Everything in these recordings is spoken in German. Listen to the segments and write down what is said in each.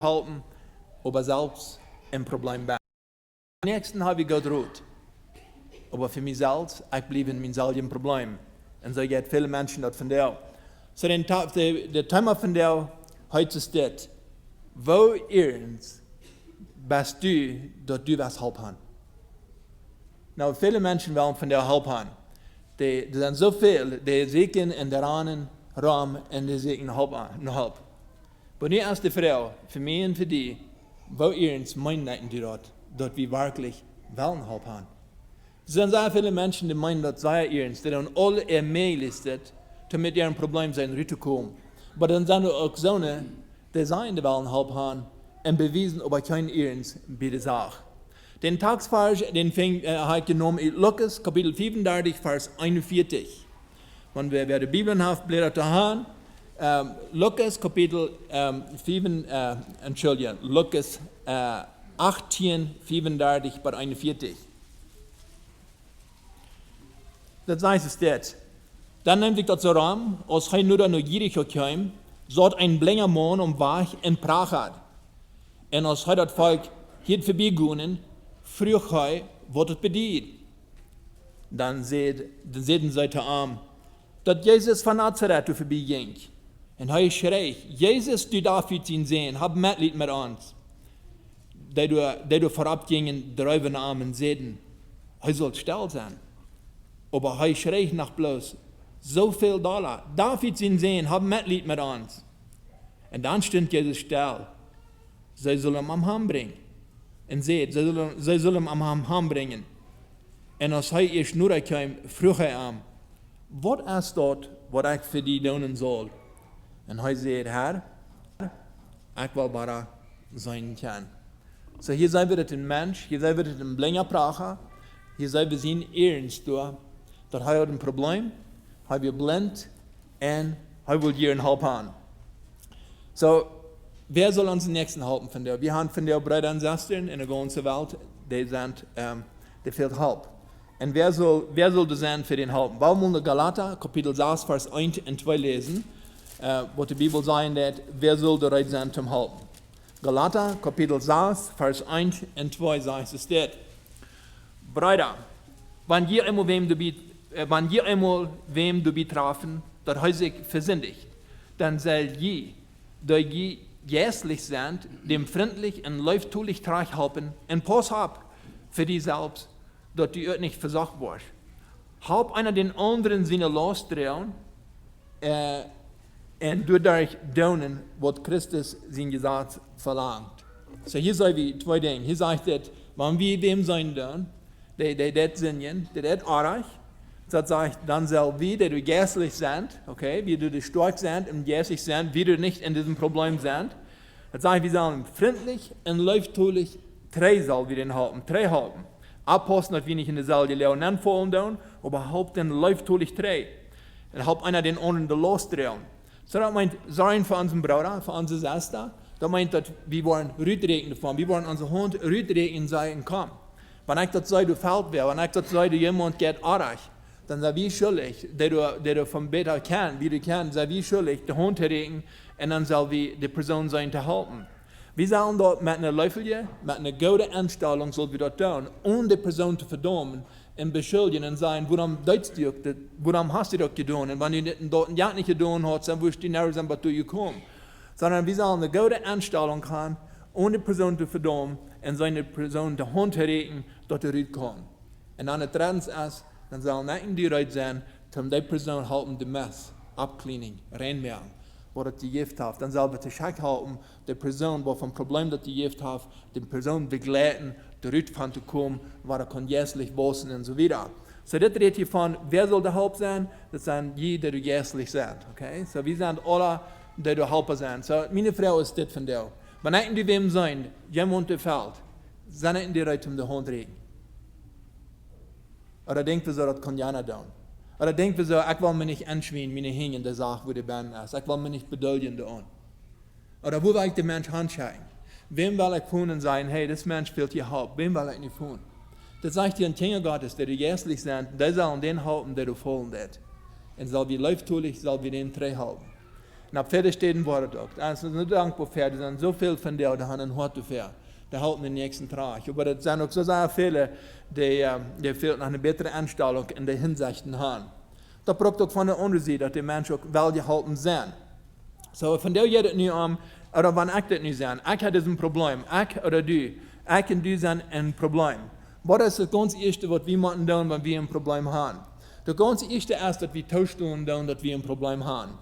helpen, aber selbst ein Problem bei. Am nächsten habe ich Gott ruht. Aber für mich selbst, ich bleibe in meinem selben Problem. Und so geht viele Menschen das von der. So der Thema von der heute ist das, wo irgends bist du, dass du was helfen. Nou, viele Menschen wollen von der helfen. Die sind so viel, die suchen in der anderen Raum und die suchen Hilfe. Aber nicht als die Frau, für mich und für die, wo irgends meinen die dort, dass wir wirklich wollen helfen. Es sind sehr viele Menschen, die meinen, dass sie irgends, die dann alle ermöglicht, damit ihren Problem sein rüberzukommen. Aber dann sind auch so, die sagen, die wollen helfen und bewiesen, aber kein irgends bei der Sache. Den Tagsvers, den habe ich genommen in Lukas, Kapitel 35, Vers 41. Wenn wir die Bibel haben, blättert dahin. Lukas, Kapitel 18, 35 bis 41. Das heißt es jetzt. Dann nimmt sich das so ran, als hij nu naar Jericho kwam, zat ein blinder Mann am Weg in Prager. Und als hij dat Volk hier voorbijgingen, vroeg hij wat het bedient. Dan zeiden zij te hem, dat Jezus van Nazareth voorbij ging. En hij schreef, Jezus, du David ihn sehen, hab Mitleid mit uns. Die du vorab gingen, dreiben Armen zeiden, hij soll still sein. Aber hij schreef nach bloß, zoveel $, David ihn sehen, hab Mitleid mit uns. Und dann stond Jezus still. Zij zullen hem am Ham bringen. Und seht, zij zullen hem am Ham bringen. Und als hij eerst nur kwam, vroeg hij hem, wat is dat wat ik voor die doen soll? Und hij zei, Herr, ich will bara sein kann. So hier zijn we het een mens, hier zijn we het een blinger pracher, hier zijn we zien ernst door, dat hij had een probleem, hij was blind en hij wil hier een hulp aan. So, wer soll uns den nächsten helfen von der? Wir haben von der Brüder und Schwestern in der ganzen Welt, die fehlt Hilfe. Und wer soll das sein für den Helfen? Wollen wir Galater, Kapitel 6, Vers 1 und 2 lesen, wo die Bibel sagt, wer soll bereit sein zum Helfen? Galater, Kapitel 6, Vers 1 und 2 sagt es dort. Brüder, wenn ihr einmal wem du betrafen, dat hij sich versündigt, dann soll je, da je jässlich sind, dem freundlich und leuftulich trag helfen, und pass ab für die selbst, dass du nicht versagt wirst. Halb einer den anderen seine Last drehen, und dadurch tun, was Christus sein Gesetz verlangt. So hier sagen wir zwei Dinge. Hier sagt er, wenn wir dem sein tun, die das singen, die das arg, das sagt, dann soll wir, die du geistlich sind, okay, wie du stark sind und geistlich sind, wie du nicht in diesem Problem sind, das sagt, wir sollen freundlich und leuftulich drei soll wir den halten, drei halten. Abpassen, dass wir nicht in derselben Lehren fallen tun, aber hauptsächlich leuftulich drei. Und halb einer den anderen der Last drehen. So das meint, sein für unseren Bruder, für unsere Schwester, das meint, dass wir wollen rüttregen davon, wir wollen unsere Hund rüttregen sein kommen. Wenn ich das sage, du fällt wer, wenn ich das sage, jemand geht arg, dann sei wir schuldig, der du vom Beter kennst, wie du kennst, sei wir schuldig, den Hund regen, und dann soll wir die Person sein zu helfen. Wir sollen dort mit einer Läufelje, mit einer guten Einstellung, soll wir das tun, ohne die Person zu verdammen und beschuldigen und sagen, warum hast du das getan? Und wenn du das dort nicht getan hast, dann wirst du nicht sein, was du gekommen. Sondern wir sollen eine gute Einstellung haben, ohne die Person zu verdammen und seine Person die Hand regen, dass er rauskommt. Und dann der drittens ist, dann soll nicht die Reit sein, um die Person helfen, die Mess, abcleaning, reinmachen, wo das die Gift hat. Dann soll wir die Schack helfen, die Person, wo vom Problem, das die Gift hat, die Person begleiten, die Rütfahrt zu kommen, wo kann jässlich waschen und so weiter. So das redet hier von, wer soll der Help sein? Das sind die, die jässlich sind, okay? So wir sind alle, die Helper sind. So meine Frau ist das von der. Wenn ich in die wem sein, jemand der fällt, sind ich in die Reit, die Hand regen. Oder denkt wir so, das kann ja nicht tun. Oder denkt wir so, ich will mich nicht anschwingen, meine Hänge in der Sache, wo die Band ist. Ich will mich nicht bedulden da. Oder wo will ich den Mensch anschauen? Wem will ich tun und sagen, hey, das Mensch fehlt hier Haupt. Wem will ich nicht tun? Das sagt dir ein Kinder Gottes, der du jässlich sind, der sollen den halten, der du vollen wird. Und soll wir läuftulich, soll wir den drei halten. Na, Pferde stehen worden doch. Das sind nicht dankbar Pferde, da sind so viel von der, die haben ein Hort dafür. Die halten den nächsten Tag. Aber das sind auch so sehr viele, die fehlt nach einer besseren Einstellung in der Hinsichten haben. Da braucht auch von der anderen Seite, dass die Menschen auch welgehalten sind. So, von der geht es nicht oder wann ich das nicht sein. Ich habe dieses Problem, ich oder du. Ich und du sind ein Problem. Was ist das ganz Erste, was wir machen, wenn wir ein Problem haben? Das ganz Erste ist, dass wir tauschen, dass wir ein Problem haben.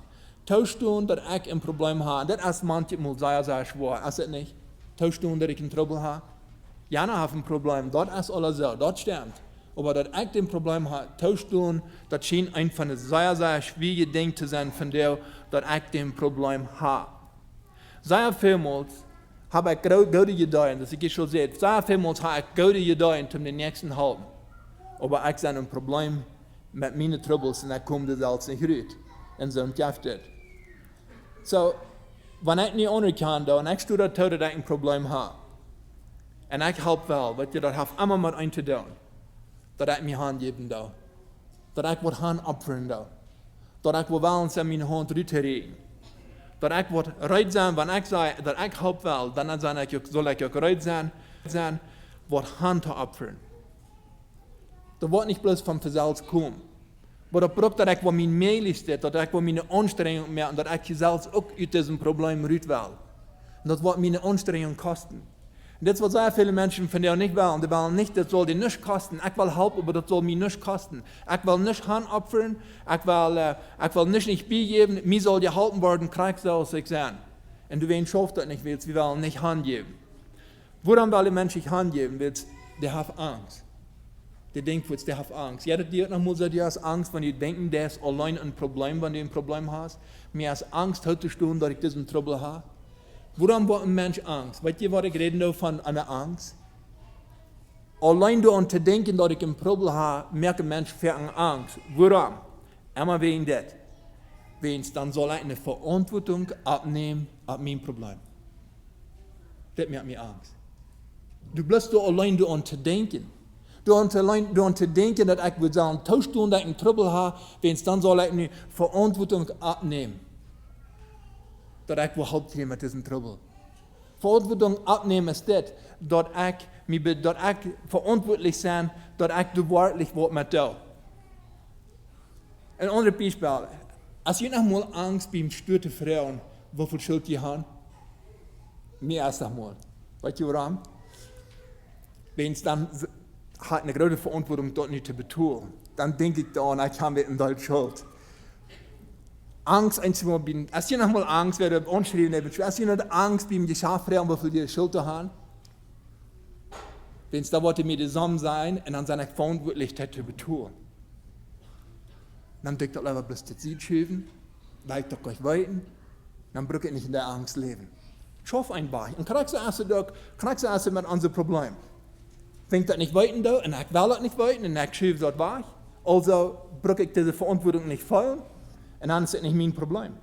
Tauschen, dass ich ein Problem habe, das ist manchmal sehr, sehr schwer. Ist das nicht? Tauschen, dass ich ein Trouble habe? Jana hat ein Problem, das ist alles so, das stimmt. Aber dass ich ein Problem habe, tauschen, das scheint einfach ein sehr, sehr schwieriges Ding zu sein, von der, dass ich ein Problem habe. Sehr vielmals habe ich gute Ideen, das ich schon sehe. Sehr vielmals habe ich gute Ideen, um den nächsten zu halten. Aber ich habe ein Problem mit meinen Troubles und ich komme das alles nicht raus. Und so kämpft das. So, wenn ich nicht anerkannt und ich stehe da, dass ich ein Problem habe, und ich helfe wel, weil das hat immer mit ein zu tun, dass ich mir Hand geben darf, dass ich was Hand opfern darf, dass ich was in meine Hand rüberreden, dass ich was reut sein, wenn ich sage, dass ich helfe wel, dann soll ich auch reut sein, was Hand zu opfern. Das wird nicht bloß vom Versals kommen. Aber das braucht, dass ich was mein Mehl ist, dass ich was meine Anstrengung merke und dass ich selbst auch aus diesem Problem raus will. Und das wird meine Anstrengung kosten. Und das, was sehr viele Menschen von dir nicht wollen, die wollen nicht, das soll dir nichts kosten. Ich will helfen, aber das soll mir nichts kosten. Ich will nicht Hand opfern, ich will nicht beigeben, mir soll dir helfen werden, kriegst du aus ich sein. Und du wen schafft das nicht willst, wir wollen nicht Hand geben. Woran will die Menschen Hand geben willst? Die haben Angst. Die denken, die haben Angst. Jeder dir noch mal sagt, du hast Angst, wenn du denkst, der ist allein ein Problem, wenn du ein Problem hast. Mir hast Angst, heute Stunde, dass ich diesen Trouble habe. Woran hat ein Mensch Angst? Weißt ihr, was ich rede von einer Angst? Allein an zu denken, dass ich ein Problem habe, merkt ein Mensch für eine Angst. Warum? Einmal wegen das. Dann soll ich eine Verantwortung abnehmen auf mein Problem. Das macht mir Angst. Du bleibst allein an zu denken. Du an zu denken, dass ich würde sagen, Tauschstunden, dass ich einen Trouble habe, dann soll ich eine Verantwortung abnehmen. Dass ich will helfen mit diesem Trouble. Verantwortung abnehmen ist das, dass ich verantwortlich sein, dass ich du wahrlich was mit dir. Ein anderes Beispiel. Als je noch mal Angst beim störten Frauen, wofür Schuld die haben? Mir erst einmal. Weißt du warum? Wenn es dann hat eine große Verantwortung, dort nicht zu betonen, dann denke ich daran, ich habe in Deutsch Schuld. Angst einzumal bin, als je noch mal Angst werde anschreiben, als je noch Angst bin, die Schaffrauen, wofür die Schuld haben, wenn es da wollte mir zusammen sein und dann seine Verantwortlichkeit zu betonen. Dann denkt er lieber bloß das Ziel schieben, weil ich doch gleich weiten, dann brauche ich nicht in der Angst leben. Schaff ein Bein und kriegst du erst mit unserem Problem. Wenn ich das nicht weiten da und ich will das nicht weiten und ich schiebe das weg, also brauche ich diese Verantwortung nicht fallen und dann ist es nicht mein Problem.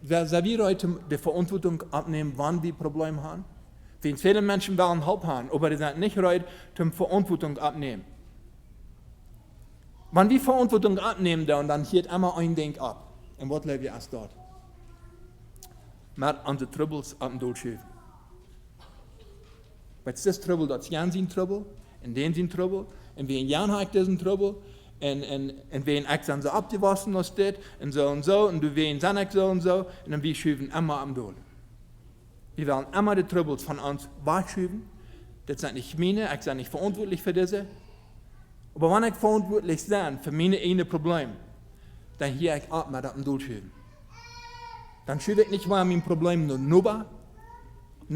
Wer wir heute die Verantwortung abnehmen, wann wir Probleme haben? Wenn viele Menschen wollen Hilfe haben, aber die sind nicht bereit, die Verantwortung abnehmen. Wenn wir Verantwortung abnehmen, dann geht immer ein Ding ab. Und was leben wir erst dort? Mit unseren Troubles ab und durchschieben. Weil es ist Trouble, das Jan sind Trouble, und den sind Trouble, und wen Jan hat diesen Trouble, und wen ich dann so abgewaschen aus das, und du wen dann ich so, und dann wir schieben immer am Dole. Wir wollen immer die Troubles von uns wegschieben. Das sind nicht meine, ich bin nicht verantwortlich für diese. Aber wenn ich verantwortlich bin für meine eigenen Probleme, dann hier ich ab mit dem Durchschieben. Dann schiebe ich nicht mal mein Problem nur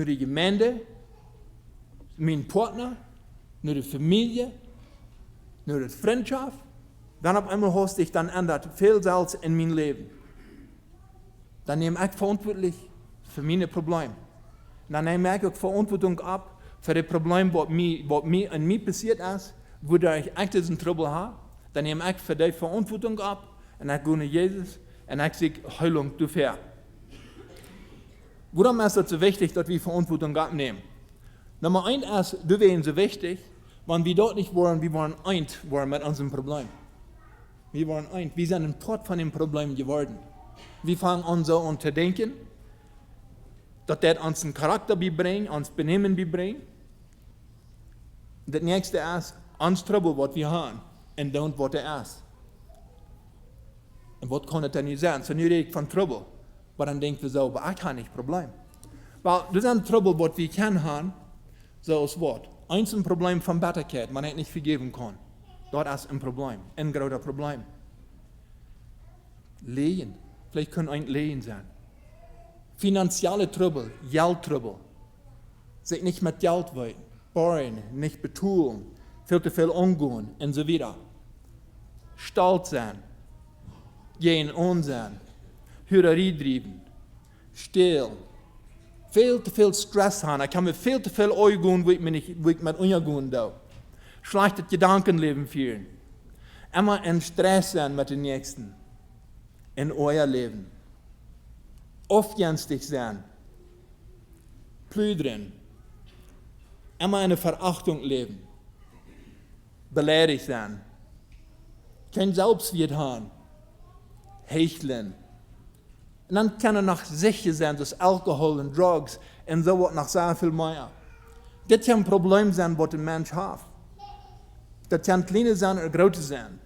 die Gemeinde, mein Partner, nur die Familie, nur die Freundschaft. Dann auf einmal hast ich dann ändert viel Salz in mein Leben. Dann nehme ich verantwortlich für meine Probleme. Dann nehme ich auch Verantwortung ab für die Probleme, was mir an mir passiert ist, wo ich diesen Trouble habe. Dann nehme ich für die Verantwortung ab und ich gehe nach Jesus und ich sage Heilung dafür. Warum ist es so wichtig, dass wir Verantwortung abnehmen? Nummer 1 ist, du wären so wichtig, wenn wir dort nicht wollen, wir wollen eint wollen mit unserem Problem. Wir waren eins. Wir sind ein Part von dem Problem geworden. Wir fangen an so an zu denken, dass das uns einen Charakter beibringt, uns Benehmen beibringt. Das nächste ist, uns Trouble, was wir haben, und dann, was ist. Und was kann das denn nicht sein? So, nu rede ich von Trouble. Aber dann denken wir so, aber ich habe nicht Problem. Weil das ist ein Trouble, was wir kennen haben, so ist was. Eins ein Problem von Bitterkeit, man nicht vergeben kann. Das ist ein Problem, ein großes Problem. Lehen, vielleicht können ein Lehen sein. Finanzielle Trouble, Geldtrouble. Sich nicht mit Geld weiten, borgen, nicht betulen, viel zu viel umgehen und so weiter. Stolz sein, gehen Unsinn, Hürerie treiben, stehlen, viel zu viel Stress haben. Ich kann mir viel zu viel Augen, wie ich mit Ungehen da. Schlechtes Gedankenleben führen. Immer in Stress sein mit den Nächsten. In euer Leben. Aufgänstig sein. Plüdern. Immer eine Verachtung leben. Beleidigt sein. Kein Selbstwert haben. Hecheln. Und dann kann er noch sicher sein, dass Alkohol und Drugs und so was noch sehr viel mehr. Das kann ein Problem sein, was ein Mensch hat. Das kann kleine sein oder große sein.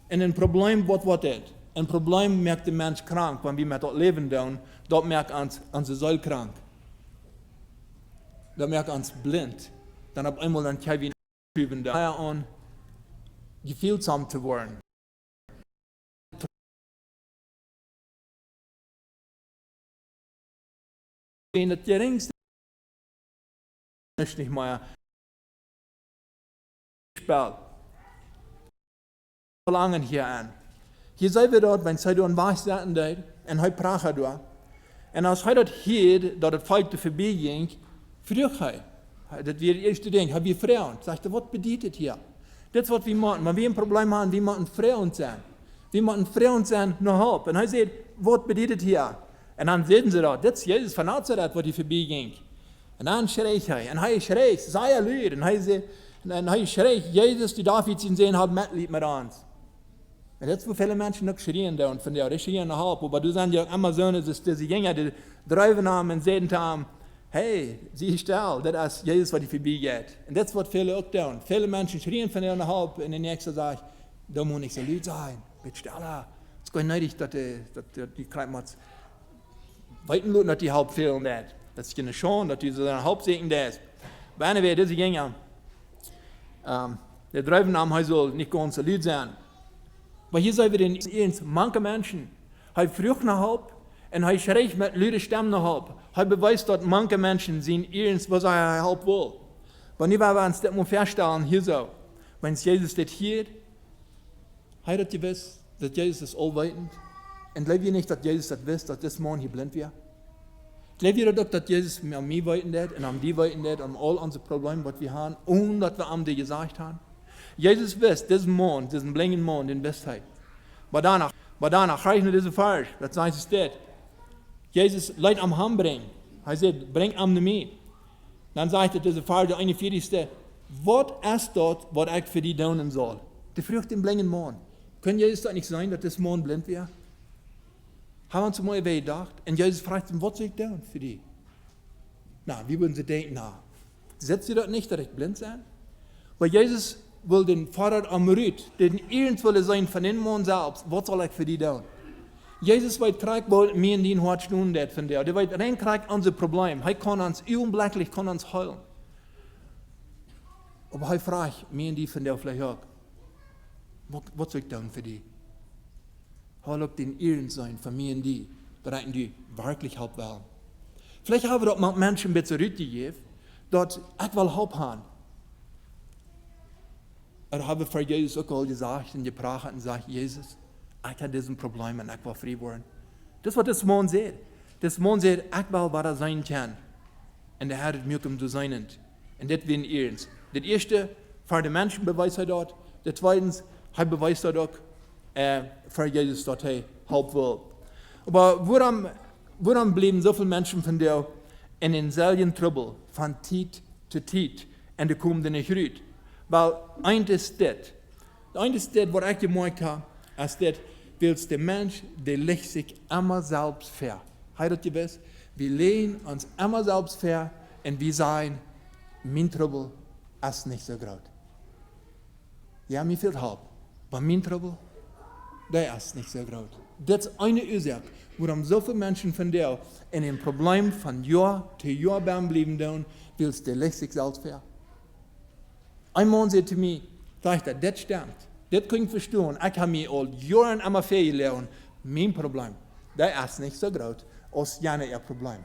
Und ein Problem, was das? Ein Problem macht den Mensch krank, wenn wir mit dort leben tun, dort macht uns unsere Seele krank. Das macht uns blind. Dann auf einmal dann können wir nicht da an, gefühlsam zu werden. Das geringste ist nicht mehr Spiel. Verlangen hier an. Hier sind wir dort, wenn sie dort was sagen, und heute prachen dort. Und als hij dat hier, dat het feit voorbij ging, vroeg hij. Dat weer het eerste ding, heb je vrouwen? Zegt hij, wat bedient het hier? Dat is wat we moeten. Maar wie een probleem hebben, we moeten vrouwen zijn. We moeten vrouwen zijn naar hulp. En hij zegt, wat bedient het hier? En dan zeiden ze dat, dit is Jezus van Nazareth wat hij voorbij ging. En dan schreef hij. En hij schreef, sei er luid. En hij schreef, Jezus die David zien zijn, had Mitleid met ons. En dat is voor viele mensen nog schreien daar. Van jou, die schreien naar hulp. Maar du zijn ja immer zo, dat deze jongen die drijven namen en zeiden hem, hey, zie je stil, dat is Jezus wat hij voorbij gaat. En dat is wat viele ook doen. Viele mensen schreien van jou naar hulp. En de nächste zegt, dat moet niet zo luid zijn. Beetje stiller. Het is gewoon nodig dat die krijgt wat weiten Leuten, dat die hulp fehlen dat. Dat is geen schon, dat die so eine hulp zeker dat is. Maar anyway, deze jongen, de drijven namen, hij zal niet gewoon zo luid zijn. Maar hier zijn we in eens, manche mensen, hij vroeg naar hulp en hij schreef met luide stem naar hulp. Hij bewijst dat manche mensen zien eens, wat hij hulp wil. Wanneer we ons dat moeten vaststellen, hier zo. Wanneer Jezus dit hier, hij dat je wist, dat Jezus is alwetend. En geloof je niet dat Jezus dat wist, dat dit man hier blind was? Geloof je dat ook dat Jezus aan mij weten deed en aan die weten deed, aan al onze problemen wat we hebben, omdat we hem die gezegd hebben? Jezus wist, deze man, deze blinde man, den wist hij. Maar daarna krijg je deze vers, dat zei ze dit. Jezus leidt hem hem brengen. Hij zei, breng hem naar mij. Dan zegt hij deze vers, de 41ste, wat is dat wat ik voor die doen zal? Die vroeg den blinde man. Kan Jezus dat niet zijn, dat deze man blind was? Haben wir uns mal gedacht? Und Jesus fragt ihn, was soll ich tun für die? Na, wie würden sie denken? Na, setzt ihr das nicht, dass ich blind sein? Weil Jesus will den Vater am Rüt, den irgendwo sein von den Mann selbst, was soll ich für die tun? Jesus weiß, kriegt wohl mir in den Hort Stunden von der. Der weiß, rein kriegt unser Problem. Er kann uns augenblicklich heilen. Aber er fragt mir in die von der vielleicht auch, was soll ich tun für die? Hol auch den Ehren sein von mir und die, bereiten die wirklich Hilfe wollen. Vielleicht haben wir auch Menschen ein bisschen zurückgegeben, dass ich will Hilfe haben. Oder haben wir für Jesus auch all gesagt und gebracht und gesagt, Jesus, ich habe diesen Problem und ich will frei werden. Das ist, was das Mann sagt. Das Mann sagt, ich will, was er sein kann. Und der Herr hat mir zu sein. Und das wird Ehren. Das erste, für die Menschen beweist er dort. Das zweite, er beweist er auch, für Jesus, dass er helfen will. Aber warum bleiben so viele Menschen von dir in denselben Trouble von Zeit zu Zeit und die kommen nicht raus? Weil eins ist das, was ich gemerkt habe, als das, weil der Mensch, der legt sich immer selbst fair. Heißt ihr was? Wir legen uns immer selbst fair und wir sagen, mein Trouble ist nicht so groß. Ja, mir fehlt Hilfe, aber mein Trouble, der ist nicht so groß. Das ist eine Ursache, warum so viele Menschen von dir in ein Problem von Jahr zu Jahr bleiben tun, weil der legt sich selbst fair. Ein Mann sagt zu mir, das stimmt. Das kann ich verstehen. Ich habe mir all Jahren immer fair gelernt. Mein Problem, der ist nicht so groß, als jene ihr Problem.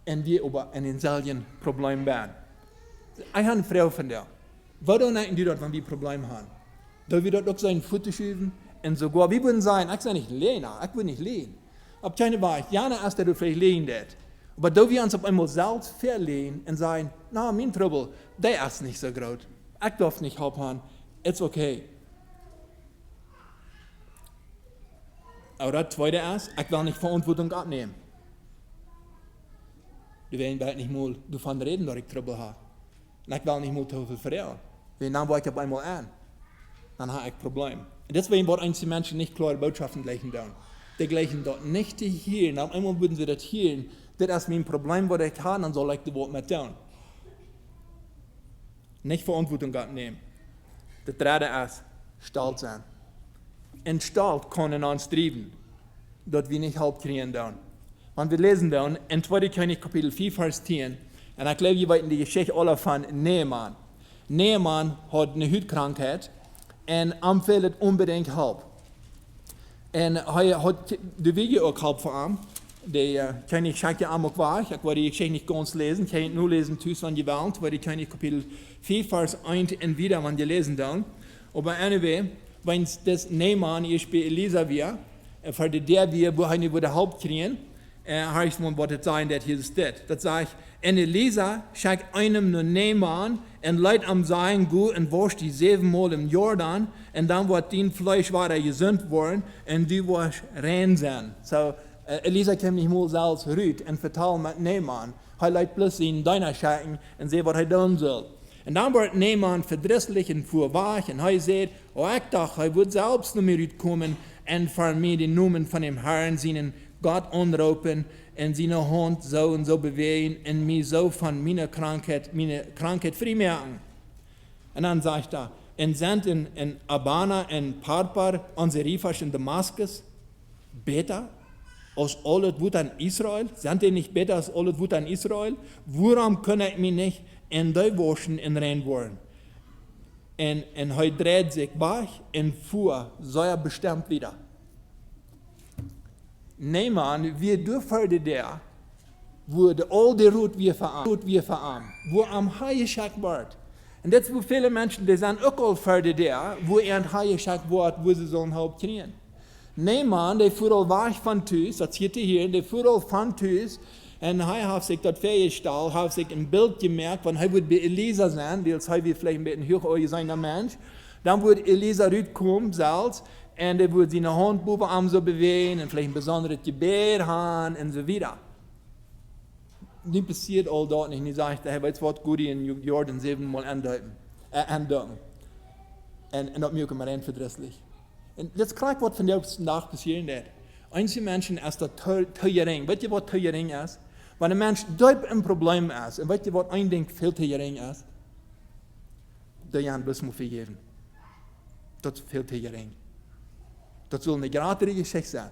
Und wir aber in den selben Problem werden. Ich habe eine Frau von dir. Warum denken die dort, wenn wir Probleme haben? Da wir dort auch seinen Futter schieben und sogar, wir würden sagen, ich sage nicht lehnen, ich will nicht lehnen. Aber keine Wahrheit, jene ist, dass du vielleicht lehnen das. Aber da wir uns auf einmal selbst verlehnen und sagen, na, mein Trouble, der ist nicht so groß. Ich darf nicht Hilfe haben, it's okay. Aber das Zweite ist, ich will nicht Verantwortung abnehmen. Du willst bald nicht mal davon reden, dass ich Trouble habe. Und ich will nicht mal zu viel verlieren. Wenn dann ich auf einmal an, dann habe ich ein Problem. Und deswegen wollen einige Menschen nicht klare Botschaften gleichen tun. Die gleichen dort nicht hier. Auf einmal würden sie das hier. Das ist mein Problem, was ich habe, dann soll ich das Wort mit tun. Nicht Verantwortung abnehmen. Das Dritte ist, stolz sein. In Stolz können uns treiben, dass wir nicht Hilfe kriegen dürfen. Und wir lesen dann in 2. König Kapitel 4, Vers 10, und ich glaube, ihr wollt die Geschichte alle von Naaman. Naaman hat eine Hautkrankheit und empfiehlt unbedingt Hilfe. Und er hat die Wege auch Hilfe von ihm. Der König schickt ja auch weg. Ich werde die Geschichte nicht ganz lesen, ich kann nur lesen, wenn ihr wollt, 2. König Kapitel 4, Vers 1 und wieder, wenn ihr lesen dann. Aber anyway, wenn das Naaman ist bei Elisa wir, für der wir, wo wir die Hilfe kriegen, habe ich mal was sagen, das hier ist das. Das sage ich, und Elisa schickt einem nur Naaman und leidt am Sein gut und wascht die 7 Mal im Jordan und dann wird dein Fleisch weiter gesund worden und du wirst rein sein. So, Elisa kommt nicht mal selbst rüt und verteilt mit Naaman. Er leidt bloß in deiner Schatten und sieht, was er tun soll. Und dann wird Naaman verdrießlich und fuhr weg und er sagt, oh, ich dachte, er wird selbst noch mehr kommen und für mich den Namen von dem Herrn seinen Gott anrufen und seine Hand so und so bewegen und mich so von meiner Krankheit frei machen. Und dann sagt er, und sind in Abana und Parpar unsere Rifasch in Damaskus besser als alles Wut an Israel? Sind die nicht besser als alles Wut an Israel? Warum kann ich mich nicht in die waschen und rein werden? Und er dreht sich weg und fuhr, so er bestimmt wieder. Naaman, wir dürfen der, wo all die Rut wir verarmen, wo am Haie geschickt wird. Und das, wo viele Menschen, die sind auch all für der, wo ein Haie geschickt wird, wo sie so ein Haupt kriegen. Naaman, der fuhr all weg von Tüß, das steht hier, der fuhr all von Tüß, und er hat sich dort festgestellt, hat sich ein Bild gemerkt, wenn er wird bei Elisa sein, weil er wird vielleicht ein bisschen höher sein, der Mensch, dann wird Elisa rüberkommen, selbst, und er wird seine Hand über Arm so bewegen und vielleicht ein besonderes Gebet haben und so weiter. Das passiert all dort nicht. Und ich sage, hey, weißt du was, gut in Jordan 7 Mal andeuten. Und das mir immer rein verdrießlich. Und das gleich was von der Nacht passieren wird. Einige Menschen ist das Teuering. Weißt du, was Teuering ist? Wenn ein Mensch dort ein Problem ist, und weißt du, was ein Ding viel Teuering ist? Der Jan bloß muss vergeben. Das ist viel Teuering. Das soll eine gratis Geschichte sein.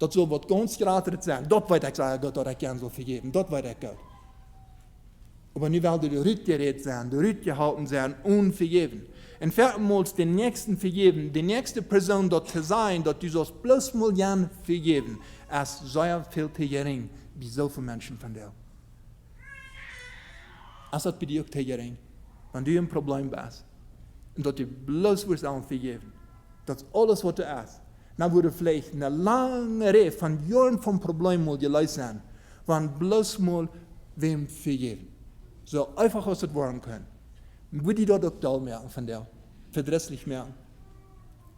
Das soll was ganz gratis sein. Dort wird ich sagen, Gott, dass ich gern so vergeben. Dort wird ich Gott. Aber nu will du Rüt geredet sein, du Rüt gehalten sein und vergeben. Und viertens den Nächsten vergeben, die nächste Person dort zu sein, dass du sollst bloß mal gern vergeben, als sehr viel zu gering, wie so viele Menschen von dir. Als das bei dir auch zu gering, wenn du ein Problem bist, und dass du bloß wirst auch vergeben, das ist alles, was du hast. Dann würde vielleicht eine lange Reihe von Jahren vom Problem mal gelöst sein, wenn bloß mal wem vergeben. So einfach, als es werden kann. Würde ich dort auch doll merken von dir, verdrießlich merken.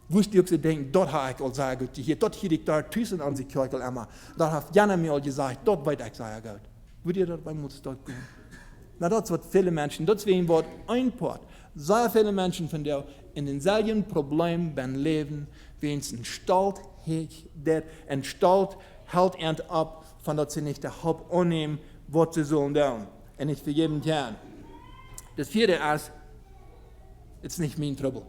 Wusste ich auch so denken, dort habe ich all sagen, hier, dort hier ich da Tüßen an sich Kirkel immer. Dort hat Jana mir all gesagt, dort weit ich sagen, Gott. Würde ihr dort bei uns dort gehen? Na, das wird viele Menschen, deswegen wird ein Part, sehr viele Menschen von dir in denselben Problemen beim Leben, weens een stalt en stalt hält ent ab, van dat ze niet de hulp aannemen wat ze zullen doen. En niet vergeben gaan. Das vierde is, het is niet mijn trouble.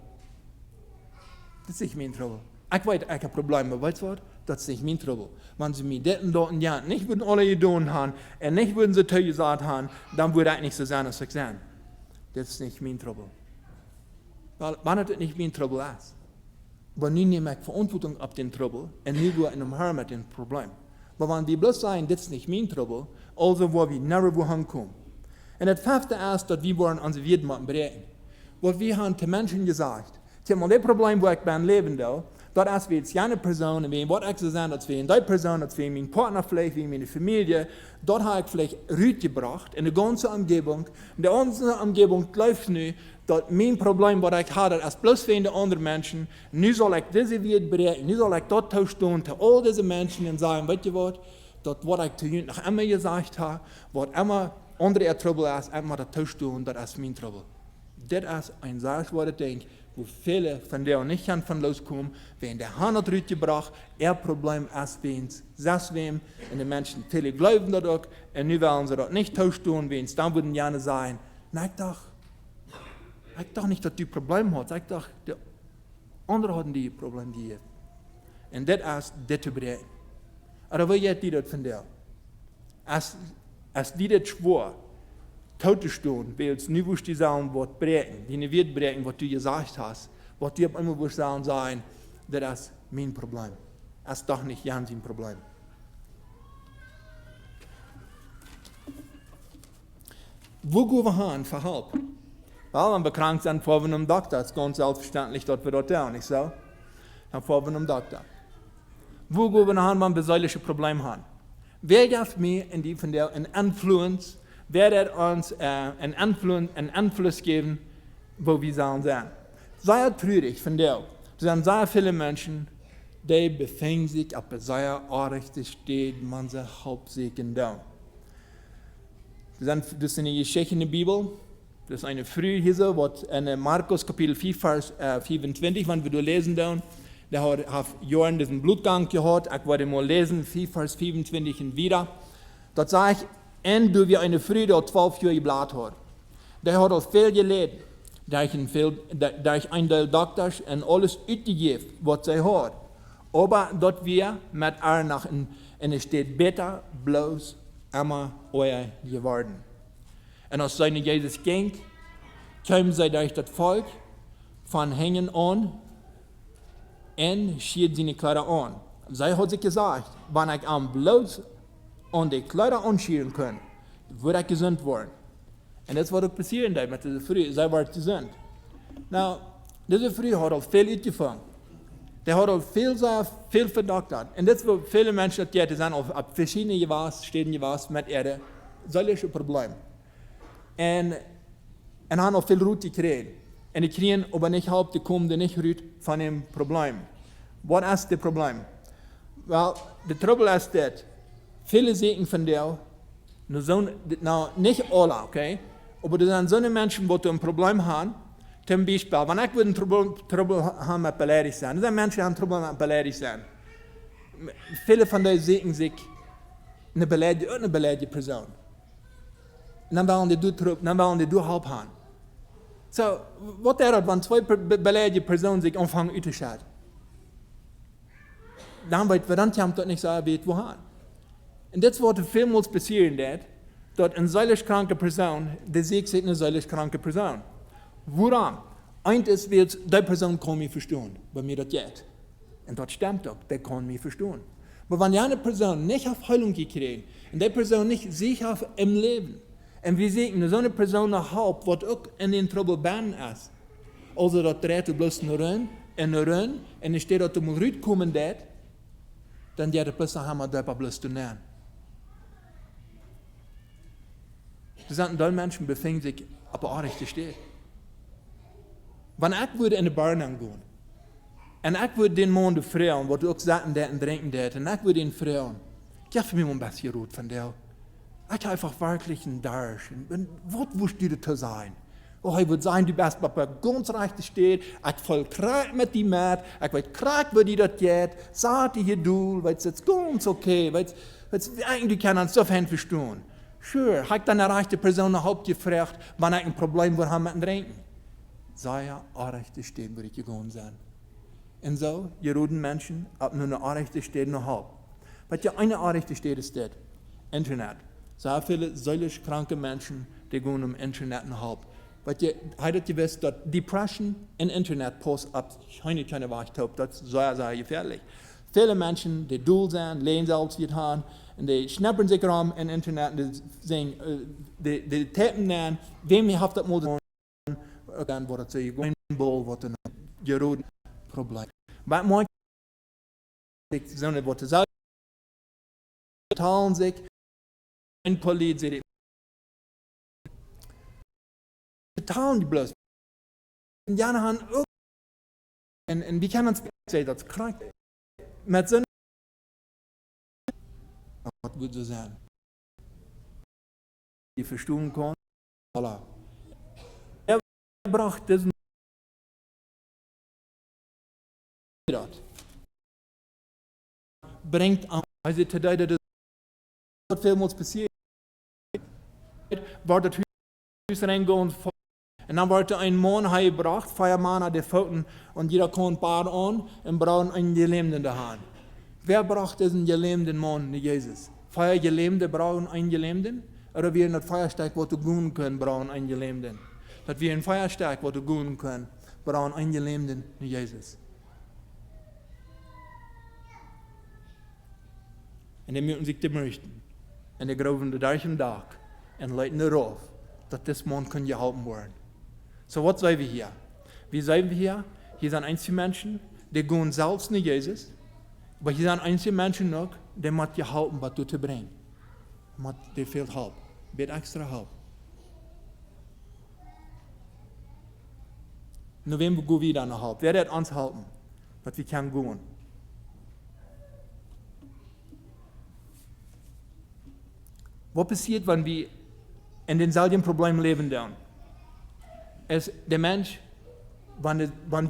Het is niet mijn trouble. Ik weet, ik heb een probleem, maar weet je wat? Dat is niet mijn trouble. Wanneer ze mij dit en dat en ja, niet würden alle gedaan hebben, en niet würden ze toegezegd hebben, dan würde ik niet zo zijn als ik ben. Dat is niet mijn trouble. Wel, wanneer het niet mijn trouble is, wanneer neem ik verantwoording op den trouble, en nu wil ik omgaan met den probleem. Maar wanneer we bloos zijn, dit is niet mijn trouble, also waar we naar wo komen. En het vijfde is dat we worden onze wereld moeten bereiken. Wat we hebben te mensen gezegd, zeg maar, dit probleem waar ik ben leven doe, dat is wie een persoon, en wie wat ik zou zijn, dat wie een die persoon, dat wie mijn partner vielleicht, wie mijn familie, dat heb ik vielleicht uitgebracht in de ganze omgeving. De ganze omgeving läuft nu, dat mijn probleem wat ik had, dat is plus voor de andere mensen. Nu zal ik deze wereld bereiken, nu zal ik dat toestaan te al deze mensen en zeggen, weet je wat, dat wat ik te jullie nog immer gezegd heb, wat immer andere trouble is, immer dat toestaan, dat is mijn trouble. Dit is een zaak wat ik denk, wo viele von der nicht gaan van loskomen, wenn der Hand hat uitgebracht, Problem ist wens, zes wem, en de mensen, viele geloven dat ook, en nu willen ze dat niet toestaan, wens, dan würden gerne sagen, na ik dacht niet dat die Problem had, ik dacht, de anderen hadden die Problem die heeft. En dit is dit te bereiken. Maar wil jij die dat van der? Als die dat schwor, toe te staan, willst nu woest die sagen, wat bereiken, die wird bereiken, wat du gesagt hast, wat die op immer woest sagen, dat is mijn probleem. Dat is toch niet Jan zijn probleem. Wo gaan we heen voor hulp? Wel, wenn wir krank sind, fahren wir zum Doktor. Es ist ganz selbstverständlich, dass wir das tun, nicht so? Dann fahren wir zum Doktor. Wo gehen wir hin, wenn wir solche Probleme haben? Wer gibt mir in die von der einen Influence, wer wird uns einen Einfluss geben, wo wir sollen sein? Sehr traurig von der. Es sind sehr viele Menschen, die befinden sich auf einer sehr artigen Stelle, man sie hauptsächlich da. Das ist eine Geschichte in der Bibel. Das ist eine frühe Hisse, was in Markus Kapitel 4, Vers 25, wenn wir da lesen, der hat Johann diesen Blutgang gehabt. Ich werde mal lesen, 4, Vers 25 und wieder. Dort sage ich, und du wie eine Früh, die 12 Jahre gebläht hat. Der hat auch viel gelitten, da ich ein Teil Doktors und alles uitgegeben, was sie hat. Aber dort wir mit ihr nach in es steht besser, bloß immer euer geworden. Und als seine Jesus ging, kamen sie durch das Volk von Hängen an und schied seine Kleider an. Sie hat sich gesagt, wenn ich am bloß an die Kleider anschieren kann, würde ich gesund werden. Und das war auch passieren mit dieser Frau, sie war gesund. Nou, diese Frau hat auch viel uitgefangen. Der hat auch viel verdoktert. Und das war viele Menschen, die sind auf verschiedene Städten gewesen mit ihren solchen Problemen. En han har veel roet gekregen. En die kriegen aber nicht halb, die kommen nicht roet von dem Problem. Was ist das Problem? Well, der Trouble ist das. Viele Segen von der, nicht alle, okay? Aber das sind so Menschen, die ein Problem haben. Zum Beispiel, wenn ich ein Trouble haben mit beleidigt sein, das sind Menschen, die haben Trouble mit beleidigt sein. Viele von denen sehen sich eine beleidigte Person. En dan willen die hulp hebben. So, wat is dat, wanneer twee beleidigde personen zich aanvangen uit te schaden? Dan weet we dat niet zo weet wohan. En dit is wat er veelmaals passiert, dat een zielig kranke persoon, die ziet zich een zielig kranke persoon. Waarom? Eén is, die persoon kan mij verstaan, bij mij dat gaat. En dat stimmt ook, die kan mij verstaan. Maar wanneer eine Person nicht auf Heilung gekriegt und die Person nicht sicher im Leben, und wir sehen, so eine Person nach Haupt, was auch in den Trouble ban ist. Also, dat dreht du bloß nur rein, und es steht, dass du mal rauskommen dat, dann geht er plötzlich einmal da bloß zu nähen. Das sind die Menschen, befinden sich auf der rechten Stelle. Wenn ich würde in die Bar gehen, und ich würde den Mann fragen, was du auch sagen dat und trinken dat, und ich würde ihn fragen, gib mir mal ein bisschen Rot von der. Ich habe einfach wirklich einen Darsch. Was willst du da sein? Oh, ich würde sagen, du bist bei der ganz rechten steht, ich voll krack mit die Mat, ich weiß krack, wie die das geht, sagt die hier du, weil es jetzt ganz okay, weil es eigentlich kann man so viel verstehen. Sure, habe ich dann eine rechte Person noch gefragt, wann ich ein Problem haben mit dem Trinken. Sei ja, rechte stehen, würde ich gegangen sein. Und so, die roten Menschen, ab nur eine rechte steht noch halb. Was ja eine rechte steht, ist das, Internet. So viele seelisch kranke Menschen, die gehen im Internet noch halb. Weil ihr habt gewusst, dass Depression in Internet post ab keine Wachtop, das ist sehr, sehr gefährlich. Viele Menschen, die dual sind, lehnen selbst wie haben, und die schnappen sich rum im Internet und die sagen, die tappen dann, wem ihr habt das mal getan, dann wird es ein Bull, wird ein geroden Problem. Aber manche, die sagen, wird es teilen sich, ein Politik, teilen die bloß. Und ja, haben und wie kann man es sagen, das ist krank. Mit so was würde so sein? Die verstehen kann, voilà. Er braucht diesen bringt an, also today das vielmals passiert, war das Haus reingehen und dann wurde ein Mann gebracht, 4 Männer, die Pfoten, und jeder kam ein paar an und brauchen einen Gelähmten da haben. Wer braucht diesen gelähmten Mann, nicht Jesus? 4 Gelähmte brauchen einen Gelähmten? Oder wir in das Feuersteig, wo du gehen können, brauchen einen Gelähmten? Dass wir in Feuersteig, wo du gehen können, brauchen einen Gelähmten, nicht Jesus. Und die müssen sich möchten. Und die graben den gleichen Tag und leiten darauf, dass das Mann kann gehalten werden. So, was sagen wir hier? Wie sagen wir hier? Hier sind einzelne Menschen, die gehen selbst nicht Jesus, aber hier sind einzelne Menschen noch, die müssen gehalten, was du zu bringen. Die fehlt Hilfe, wird extra Hilfe. Nur wem gehen wir dann noch Hilfe? Wer wird uns helfen, dass wir können gehen? Was passiert, wenn wir in denselben Problem leben dann? Der Mensch, wenn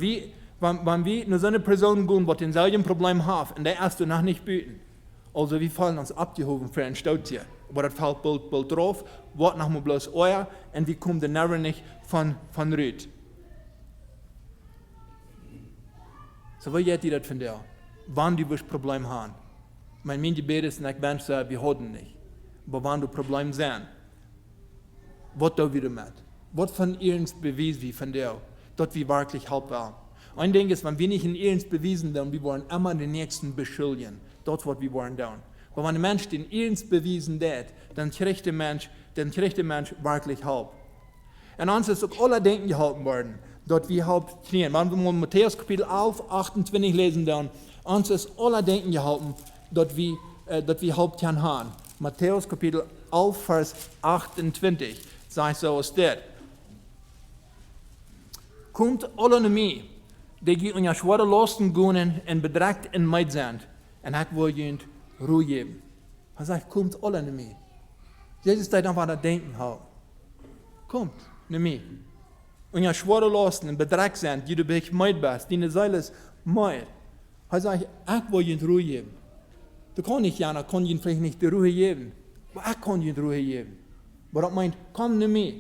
wir nur so eine Person gehen, die denselben Problem hat, und der erst noch nicht bieten, also wir fallen uns abgehoben für ein Stolz hier. Aber das fällt bald drauf, wird noch mal bloß euer, und wir kommen den Nerven nicht von Rüd. So, wie geht ihr das von dir? Wann du ein Problem hast? Mein Gebet ist nicht, wenn wir haben nicht. Aber wenn du Probleme sehen, was tun wir damit? Was von uns beweisen wir von dir, dass wir wirklich helfen wollen? Ein Ding ist, wenn wir nicht in uns beweisen, dann wir wollen immer den Nächsten beschuldigen. Das ist, was wir wollen tun. Aber wenn ein Mensch den uns beweisen hat, dann kriegt der Mensch wirklich Hilfe. Und uns ist auch alle Denken gehalten worden, dass wir Hilfe kriegen. Wenn wir mal Matthäus Kapitel 11, 28 lesen, dann uns ist alle Denken gehalten, dass wir Hilfe können haben. Matthäus Kapitel 11, Vers 28, sagt so ist das. Kommt alle zu mir, die in schwere Lasten gehen und bedrückt in Meid sind, und ich will ihnen Ruhe geben. Er sagt, kommt alle zu mir. Jesus sagt einfach das Denken haben. Kommt zu mir. Und schwere Lasten und bedrückt sind, die du bei Meid bist, die Seele ist Meid. Er sagt, ich will ihnen Ruhe geben. Du kannst nicht, Jana, kann ihnen vielleicht nicht die Ruhe geben. Aber ich kann ihnen Ruhe geben. Aber das meint, komm zu mir.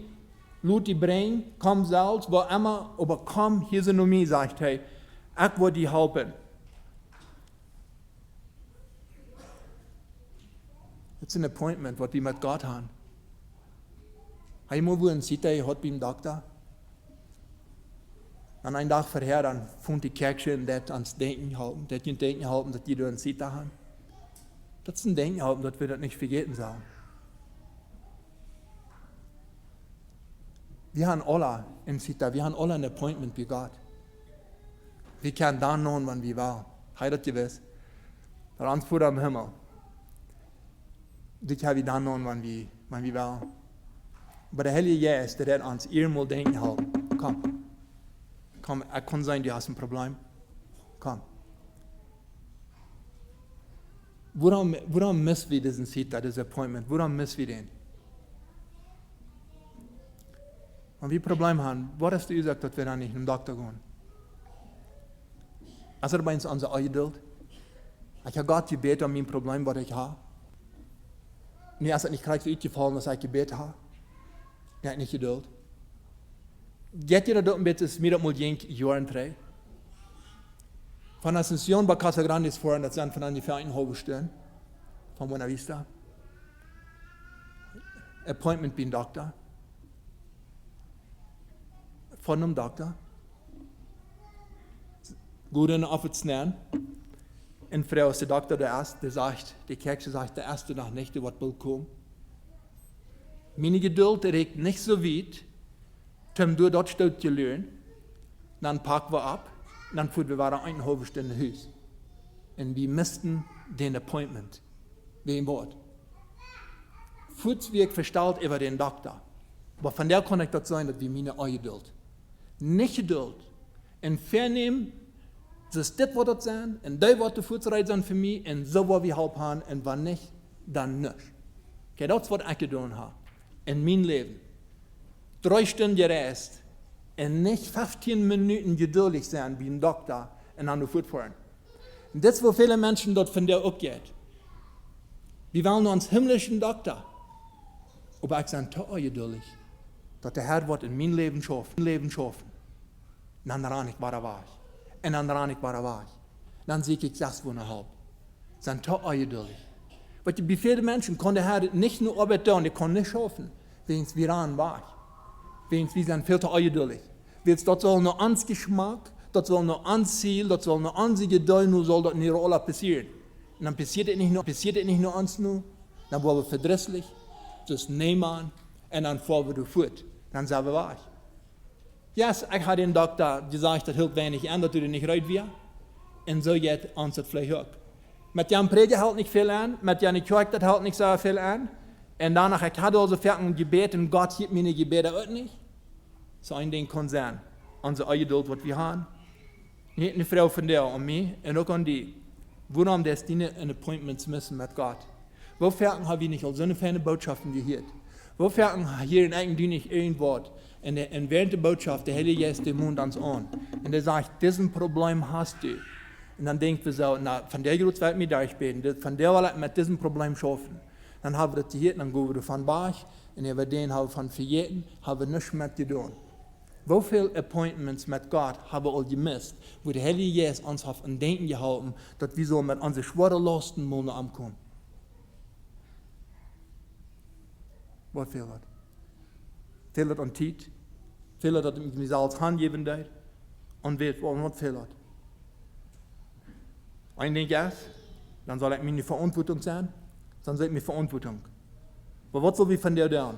Lass die bringen, komm selbst, wo immer, aber komm, hier sind nur mir, sagt er. Ich will dir helfen. Das ist ein Appointment, was wir mit Gott haben. Einmal, wo ein Sita hat beim Doktor. Und einen Tag vorher, dann fand die Kirche, das ans Denken halten, dass die ein Sita haben. Das ist ein Denken haben, dass wir das nicht vergessen sollen. Wir haben alle im Sita, wir haben alle ein Appointment mit Gott. Wir können dann noch, wann wir wollen. Heirat gewiss. Der uns Bruder im Himmel. Die können wir dann noch, wann wir wollen. Aber der Heilige Geist, der uns irgendwo denken halten. Komm, es kann sein, du hast ein Problem. Komm. Woran missen wir diesen Sita, dieses Appointment? Woran missen wir den? Wenn wir Probleme haben, was hast du gesagt, dass wir dann nicht zum Doktor gehen? Ist das bei uns unsere Geduld? Ich habe Gott gebeten um mein Problem, was ich habe. Und erst nicht gleich so gefallen, dass ich gebeten habe. Ich habe nicht Geduld. Geht ihr da ein bisschen mir das mal Jahren drei? Von Asunción bei Casa Grande ist vorhin, das sind von ungefähr 1,5 Stunden. Von Buena Vista. Appointment beim Doktor. Von einem Doktor. Gut in Offizieren. Und Frau ist der Doktor, der sagt, die Kirche sagt, der erste Tag nicht, der wird bald kommen. Meine Geduld reicht nicht so weit, um du dort steht zu lernen. Dann packen wir ab, dann fuhren wir weiter 1,5 Stunden in Haus. Und wir missten den Appointment. Wie im Wort. Fußweg verstellt über den Doktor. Aber von der kann ich das sein, dass wir meine Geduld. Nicht Geduld. Und vernehmen, das ist das, was das sein, und das wird die Fußreit sein für mich, und so, was wir halb haben, und wenn nicht, dann nicht. Okay, das ist, was ich getan habe. In meinem Leben. 3 Stunden gereist, und nicht 15 Minuten geduldig sein, wie ein Doktor, und dann fortfahren. Und das ist, wo viele Menschen dort von der auch geht. Wir wollen nur uns himmlischen Doktor. Aber ich sage, toll geduldig, dass der Herr wird in mein Leben schaffen. Und dann daran ich war da war ich. Und dann daran ich war da war ich. Dann sehe ich 6,5. Dann toll geduldig. Weil bei vielen Menschen kann der Herr nicht nur Arbeit tun, der kann nicht schaffen. Wegen wir daran war ich. Wegen wir sind viel zu geduldig. Weil das soll nur ans Geschmack, das soll nur ans Ziel, das soll nur ans Geduld, nur soll das nicht alle passieren. Und dann passiert es nicht nur uns nur, dann werden wir verdrisslich, das nehmen an, und dann fahren wir fort. Dann sagen wir, war ich. Yes, ich habe den Doktor gesagt, das hilft wenig an, dass du nicht reut wirst. Und so geht uns das vielleicht auch. Mit dem Prediger hält nicht viel an, mit dem Kirche das hält nicht so viel an. Und danach, ich hatte also fertig gebeten, Gott gibt mir die Gebete auch nicht. So ein Ding kann sein, unsere Geduld, was wir haben. Nicht eine Frau von der und mir, und auch an die. Warum das die ein Appointments müssen mit Gott? Wofür haben wir nicht so eine feine Botschaften gehört? Wofür haben hier in eigentlich nicht irgend Wort? Und während der Botschaft, der Heilige Geist den Mund ans Ohren. Und der sagt, diesen Problem hast du. Und dann denken wir so, na, von der Grund werde ich mir durchbeten, von der will ich mit diesem Problem schaffen. Dann haben wir das gehört, dann gehen wir von Bach, und über den haben wir von verjeten, haben wir nichts mehr getan. Wie viele Appointments mit Gott haben wir all gemisst, wo der Heilige Geist uns auf ein Denken gehalten, dass wir so mit unseren schweren Lasten mal ankommen. Was fehlt das? Fehlt das an Zeit? Fehlt das, dass ich mir als Hand geben darf? Und was fehlt das? Ein Ding ist, dann soll ich meine Verantwortung sein, dann soll ich meine Verantwortung. Aber was soll wir von der tun?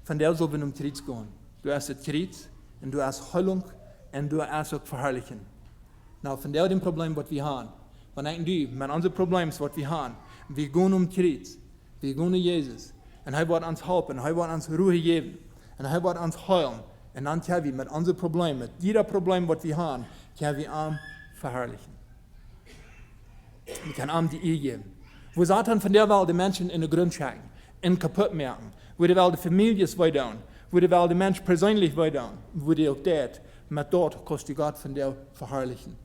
Von der soll wir um Kreuz gehen. Du hast das Kreuz, und du hast Heilung, und du hast auch Verherrlichen. Nou, von der dem Problem, was wir haben, wenn ich mit unseren Problemen, was wir haben, wir gehen um Kreuz, wir gehen um Jesus, und er wird uns helfen, er wird uns Ruhe geben, und er wird uns heilen, und dann können wir mit unseren Problemen, mit jeder Problem, was wir haben, können wir ihm verherrlichen. Wir können ihm die Ehe geben. Wo Satan von der Welt die Menschen in den Grund schicken, in kaputt machen, wo die Welt die Familien weiter, wo die Welt die Menschen persönlich weiter, wo die auch dort, mit dort kostet Gott von der verherrlichen.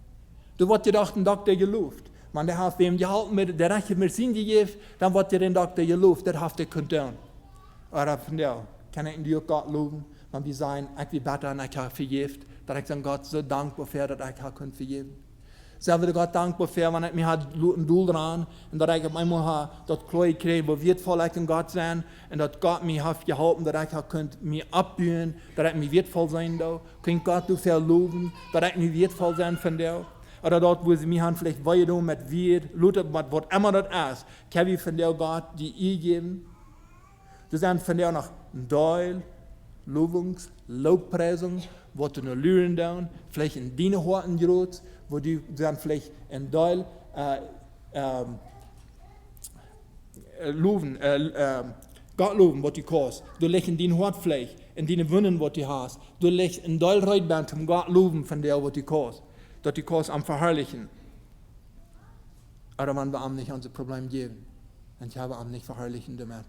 Du wirst dir doch den Doktor gelobt. Man, der hat wem gehalten, der Rechte Medizin gegeben, dann wird dir den Doktor gelobt, der hat dir konnte. Aber von der kann ich dir Gott loben, wenn wir sagen, ich will besser und ich habe vergeben, dass ich dann Gott so dankbar für, dass ich vergeben kann. Selber der Gott dankbar für, wenn ich mir ein Doel dran und dass ich einmal das Kloe kriege, wo wertvoll ich in Gott sein und dass Gott mir hat geholfen, dass ich mir abbauen, dass ich mir wertvoll sein darf. Kann Gott du verloben, dass ich mir wertvoll sein von dir. Oder dort, wo sie mir haben, vielleicht weiter mit Wert, Luther, mit was immer das ist, kann wir von der Gott die Ehe geben. Du sagst von der noch ein Teil, Lobungs, Lobpreisung, wo du noch lernen darfst, vielleicht in deine Horten gerät, wo du dann vielleicht ein Teil Gott loben, was du kannst. Du legst in deine Hort vielleicht, in deine Wunden, was du hast. Du legst ein Teil rein, zum Gott loben von der, was du kannst. Dass die Kurs am verherrlichen. Aber wenn wir ihm nicht unser Problem geben, dann haben wir ihm nicht verherrlichen damit.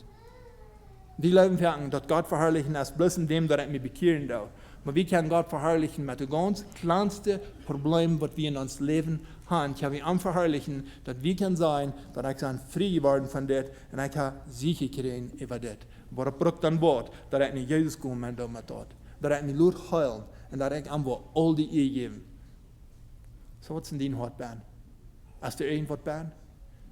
Die glauben werden, dass Gott verherrlichen ist, bloß in dem, dass er mich bekehren darf. Aber wir können Gott verherrlichen mit dem ganz kleinsten Problem, was wir in uns Leben haben. Ich habe ihn verherrlichen, dass wir können sein, dass ich kann frei geworden von das und ich kann Sicher kriegen über das. Aber er braucht dann Wort, dass ich nicht Jesus kommen damit dort. Dass ich nicht nur heilen und dass ich einfach all die Ehe geben. So was in dein Hort ben. Hast du irgendwas ben?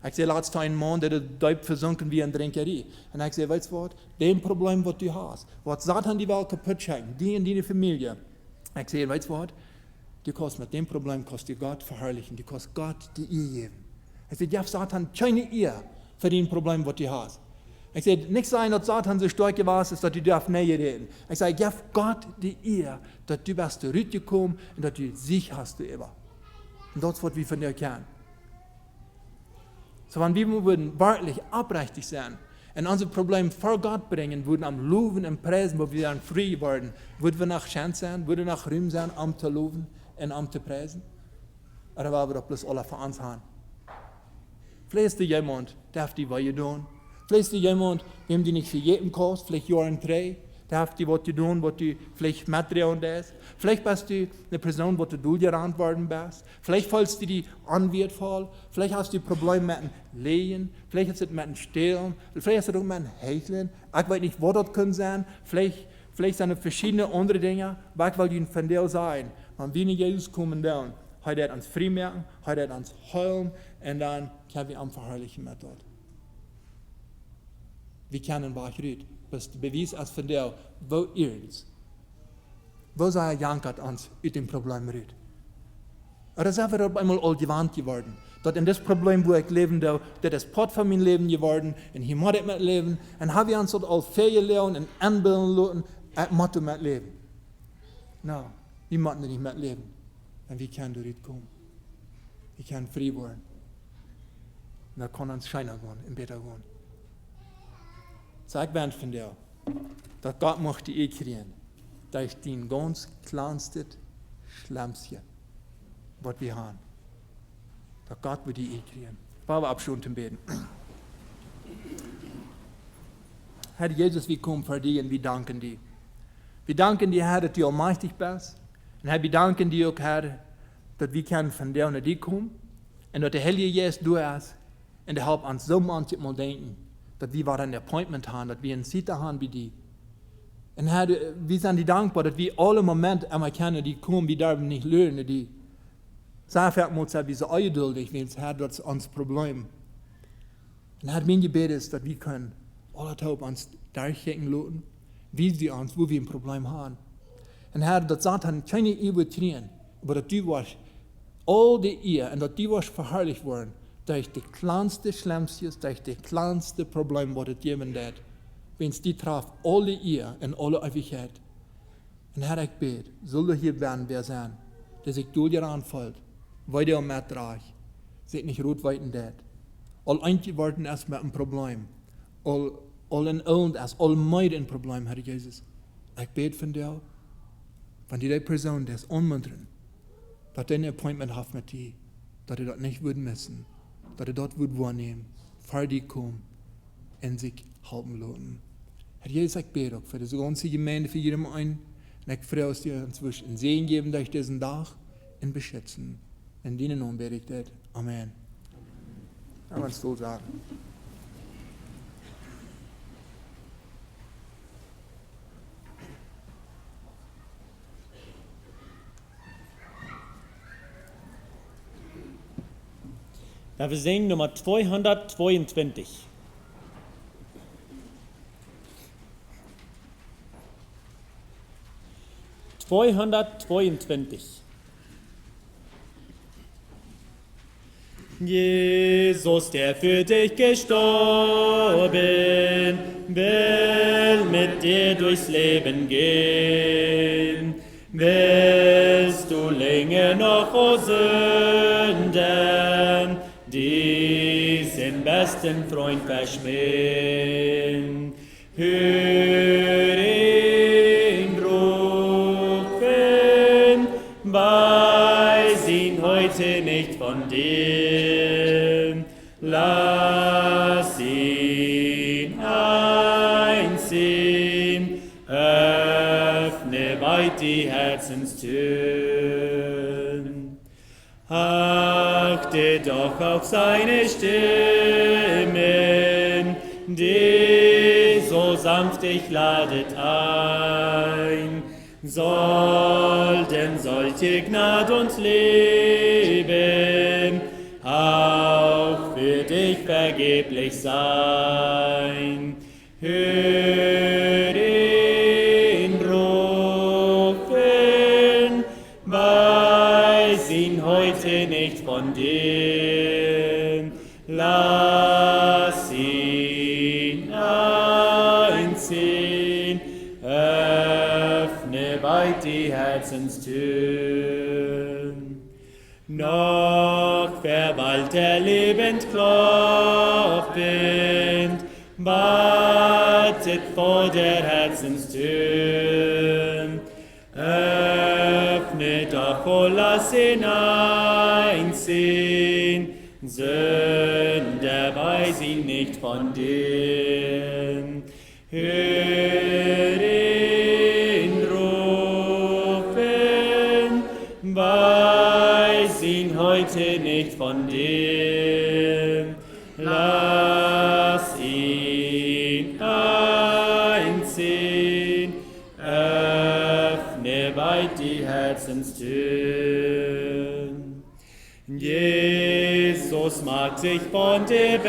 Ich sehe laatst einen Mann, der duip versunken wie een Drinkerie. En ik zei, weet je wat? Den Problem wat du hast, wat Satan die Welt kaputt schenken, die in deine Familie. Ik zei, weet je wat? Du kannst mit dem Problem kannst du Gott verherrlichen, du kannst Gott die Ehe geben. Ich sage, ja, Satan, keine Ehe für den Problem, was du hast. Ich sage, nicht sein, dass Satan so stark gewesen ist, dass du darfst näher reden. Ich sage, ja, Gott die Ehe, dass du bist zurückgekommen und dass du Sieg hast du immer. Und das ist, was wir von dir kennen. So, wenn wir würden wirklich aufrichtig sein und unser Problem vor Gott bringen, würden am Loben und Preisen, wo wir dann frei werden, würden wir nach Chance sein, würden wir nach Ruhm sein, um zu loben und um zu preisen? Oder wollen wir doch bloß alle für uns haben? Vielleicht ist da jemand, darf die was tun. Vielleicht ist da jemand, wem die nicht für jeden kostet, vielleicht Jahren 3, darf die was tun, was du vielleicht mitdrehen ist. Vielleicht bist du eine Person, wo du durchgerannt worden bist. Vielleicht fällst du die Anwalt voll. Vielleicht hast du Probleme mit dem Lehen. Vielleicht hast du mit dem Stehlen. Vielleicht hast du auch mit dem Hecheln. Ich weiß nicht, wo das können sein. Vielleicht sind es verschiedene andere Dinge. Was will ich von dir sein? Wenn wir nicht Jesus kommen, dann hat er uns frei merken, hat er uns heulen und dann können wir am verherrlichen mit dort. Wir kennen was rührt. Was der Beweis ist von dir, wo ihr ist. Wo sei jankert uns mit dem Problem rührt. Oder sind wir auf einmal all gewandt geworden. Dass in das Problem, wo ich leben darf, das ist Part von meinem Leben geworden, und hier muss ich mit leben, und habe ich uns dort all Ferien lernen und anbilden lassen, ich muss mit leben. No, wir müssen nicht mit leben. Und wie können dort kommen? Wir können frei werden. Und da kann uns scheiner gehen, im Beter gehen. Sag mir von dir, dass Gott möchte ich kriegen, dass ich den ganz kleinsten, schlimmsten, was wir haben, dass Gott wird die kriegen. Wollen wir abschließend zum Beten. Herr Jesus, wir kommen vor dir und wir danken dir. Wir danken dir, Herr, dass du allmächtig bist. Und Herr, wir danken dir auch, Herr, dass wir können von dir und dir kommen. Und dass der Heilige Jesus du hast. Und der helpt uns so manchmal denken, dass wir ein Appointment haben, dass wir eine Zeit haben wie die. Und Herr, wir sind dir dankbar, dass wir alle Momente immer kennen, die kommen, wir dürfen nicht lernen, die. Sag muss wir so ungeduldig, wenn Herr, das ist unser Problem. Und Herr, mein Gebet ist, dass wir können alle Taub uns durchchecken lassen, wie sie uns, wo wir ein Problem haben. Und Herr, dass Satan keine übertreten, aber dass du warst, all die Ehe, und dass du warst verherrlicht worden, durch die kleinste Schlimmste, durch die kleinste Problem, was es geben wird, wenn es die traf, alle Ehe und alle Ewigkeit. Und Herr, ich bete, soll du hier werden, wer sein, der sich durch dir anfällt, weil der mittragt, sich nicht rot weiten wird. All eingeworden ist mit einem Problem, all in Öl ist, all meid ein Problem, Herr Jesus. Ich bete von dir, wenn die Person, die ist unmuntern, dass der ein Appointment hat mit dir, dass er das nicht würde missen, dass er dort würde wahrnehmen, vor dir kommen, in sich halten lassen. Herr Jesus, ich bete auch für die ganze Gemeinde, für jeden einen, und ich freue mich, dir inzwischen Segen geben durch diesen Tag und beschützen. In deinen Namen bete ich das. Amen. Ich will es so sagen. Ja, wir singen Nummer 222. Jesus, der für dich gestorben, will mit dir durchs Leben gehen. Willst du länger noch, o Sünden, diesen besten Freund verschmähen? Hör ihn rufen, weiß ihn heute nicht von dir. Lass ihn einziehen ihm. Öffne weit die Herzenstüren. Achte doch auf seine Stimmen, die so sanft dich ladet ein. Sollten solche Gnad uns leben, auch für dich vergeblich sein. Hör ihn rufen, weiß ihn heute nicht von dir. Lass ihn einziehen, öffne weit die Herzenstüren. Noch verweilt er lebend klopfend, wartet vor der Herzenstür. Öffne doch, oh lass ihn einziehen, Sünder weiß ihn nicht von dir. Hör ihn rufen, weiß ihn heute nicht von dir. Lass ihn einziehen, öffne weit die Herzenstüren. Jesus mag sich von dir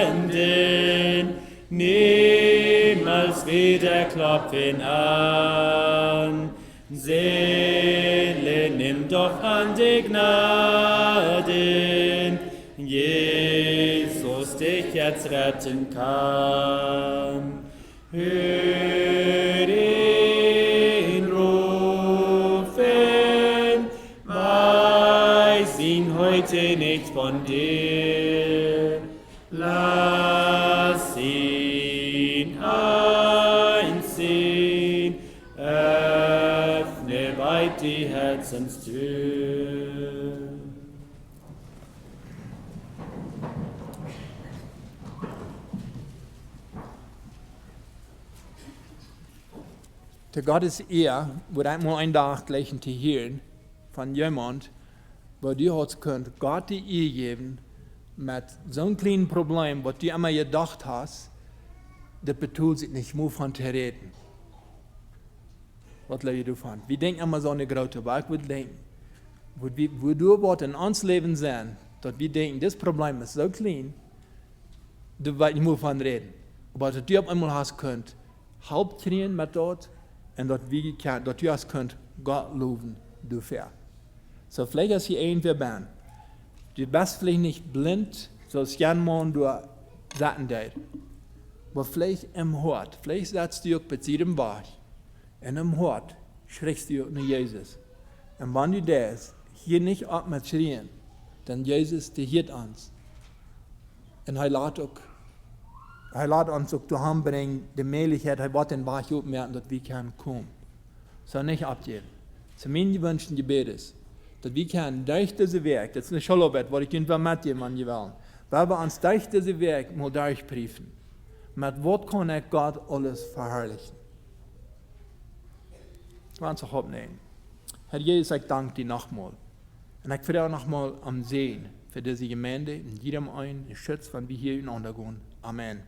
wenden, niemals wieder klopfen an. Seele, nimm doch an die Gnaden, Jesus dich jetzt retten kann. Hör ihn rufen, weiß ihn heute nicht von dir. Lass ihn einziehen, öffne weit die Herzenstür. Der Gottes Ehr wird einmal ein Tag gleich zu hören von jemand, wo du hast könnt Gott die Ehe geben mit so einem kleinen Problem, was du immer gedacht hast, das betont sich nicht mehr von zu reden. Was lässt du davon? Wir denken immer so eine große Welt, wir denken, wo du was in uns Leben sehen, dass wir denken, das Problem ist so klein, du weißt nicht mehr von reden. Aber dass du auf einmal hast könnt, halb kriegen mit dort, und dass du hast könnt Gott loben dafür. So vielleicht ist hier ein Verband. Du bist vielleicht nicht blind, so als Jan Mann du Sachen deed. Aber vielleicht im Hort, vielleicht sagst du auch bei jedem Bach, und im Hort schreckst du auch nach Jesus. Und wenn du das hier nicht ab mit schrien, dann Jesus, der hielt uns. Und er lässt uns auch daheim bringen, die Möglichkeit, er wird den Bach aufmerken, dass wir kommen können. So nicht abgeben. So mein gewünschten Gebet ist, dass wir können durch diese Werk, das ist eine Schularbeit, wo ich Ihnen mitgeben an die Welt, weil wir uns durch diese Werk mal durchprüfen. Mit was kann ich Gott alles verherrlichen? Ich will uns auch aufnehmen. Herr Jesus, ich danke dir nochmal. Und ich will auch nochmal am Sehen für diese Gemeinde, in jedem einen Schutz, wenn wir hier in Untergrund. Amen.